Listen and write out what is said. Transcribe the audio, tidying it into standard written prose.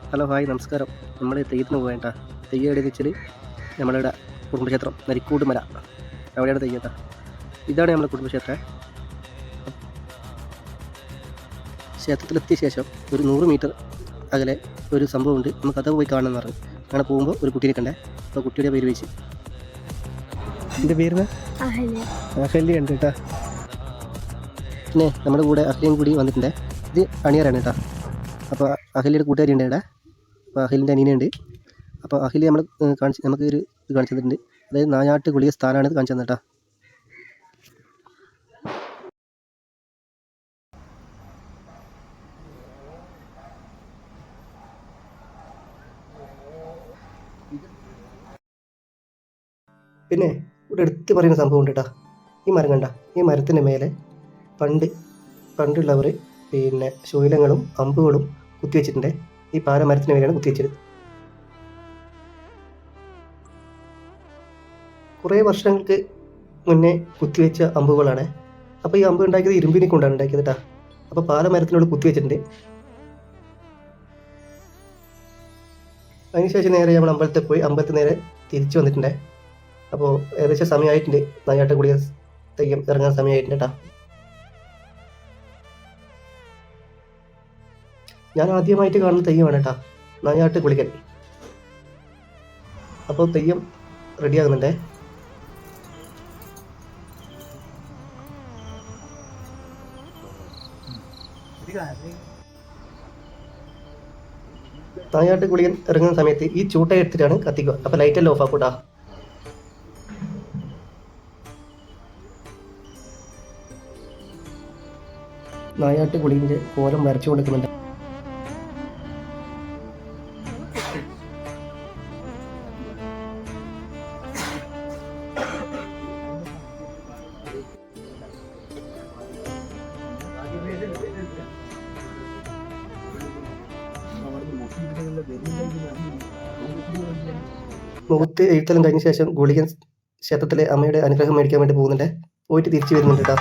Hello hi നമസ്കാരം. നമ്മൾ തെയ്യത്തിന് പോകേണ്ട തെയ്യം എവിടെയെന്ന് വെച്ചാൽ നമ്മളുടെ കുടുംബക്ഷേത്രം നരിക്കൂട് മല, അവിടെയാണ് തെയ്യത്ത. ഇതാണ് നമ്മുടെ കുടുംബക്ഷേത്രം. ക്ഷേത്രത്തിലെത്തിയ ശേഷം ഒരു 100 മീറ്റർ അകലെ ഒരു സംഭവമുണ്ട്, നമുക്ക് അത് പോയി കാണണമെന്ന് പറഞ്ഞു. അങ്ങനെ പോകുമ്പോൾ ഒരു കുട്ടീനെ കണ്ടേ. അപ്പോൾ കുട്ടിയുടെ പേര് വെച്ച് എൻ്റെ പേര് അഹല്യ ഉണ്ട് കേട്ടോ. പിന്നെ നമ്മുടെ കൂടെ അഹല്യയും കൂടി വന്നിട്ടുണ്ട്. ഇത് അണിയറാണ് കേട്ടോ. അപ്പോൾ അഹല്യയുടെ കൂട്ടുകാരി ഉണ്ട് ഇവിടെ. അപ്പോൾ അഖിലിൻ്റെ അനിയനുണ്ട്. അപ്പോൾ അഖിൽ നമ്മൾ നമുക്ക് ഒരു ഇത് കാണിച്ചു തന്നിട്ടുണ്ട്. അതായത് നായാട്ട് ഗുളിക സ്ഥാനമാണ് ഇത് കാണിച്ചു തന്നെ കേട്ടോ. പിന്നെ ഇവിടെ എടുത്ത് പറയുന്ന സംഭവം ഉണ്ട് കേട്ടോ. ഈ മരം കണ്ട, ഈ മരത്തിൻ്റെ മേലെ പണ്ടുള്ളവർ പിന്നെ ശൂലങ്ങളും അമ്പുകളും കുത്തിവെച്ചിട്ടുണ്ട്. ഈ പാല മരത്തിന് മേലെയാണ് കുത്തിവെച്ചത്. കുറേ വർഷങ്ങൾക്ക് മുന്നേ കുത്തിവെച്ച അമ്പുകളാണ്. അപ്പോൾ ഈ അമ്പ് ഉണ്ടാക്കിയത് ഇരുമ്പിനെ കൊണ്ടാണ് ഉണ്ടാക്കിയത് കേട്ടോ. അപ്പോൾ പാല മരത്തിനോട് കുത്തിവെച്ചിട്ടുണ്ട്. അതിനുശേഷം നേരെ നമ്മൾ അമ്പലത്തിൽ പോയി അമ്പലത്തിൽ നേരെ തിരിച്ചു വന്നിട്ടുണ്ട്. അപ്പോൾ ഏകദേശം സമയമായിട്ടുണ്ട്, നായാട്ട് ഗുളിക തെയ്യം ഇറങ്ങാൻ സമയമായിട്ടുണ്ട് കേട്ടോ. ഞാൻ ആദ്യമായിട്ട് കാണുന്ന തെയ്യമാണ് കേട്ടോ, നായാട്ട് ഗുളികൻ. അപ്പോൾ തെയ്യം റെഡിയാകുന്നുണ്ടേ. നായാട്ട് ഗുളികൻ ഇറങ്ങുന്ന സമയത്ത് ഈ ചൂട്ട എടുത്തിട്ടാണ് കത്തിക്കുക. അപ്പോൾ ലൈറ്റെല്ലാം ഓഫ് ആക്കൂട്ടാ. നായാട്ട് ഗുളികൻ്റെ കോലം വരച്ചു കൊടുക്കുന്നുണ്ട്. മുഖത്ത് എഴുത്തെല്ലാം കഴിഞ്ഞ ശേഷം ഗുളികൻ ക്ഷേത്രത്തിലെ അമ്മയുടെ അനുഗ്രഹം മേടിക്കാൻ വേണ്ടി പോകുന്നുണ്ട്. പോയിട്ട് തിരിച്ചു വരുന്നുണ്ട് കേട്ടോ.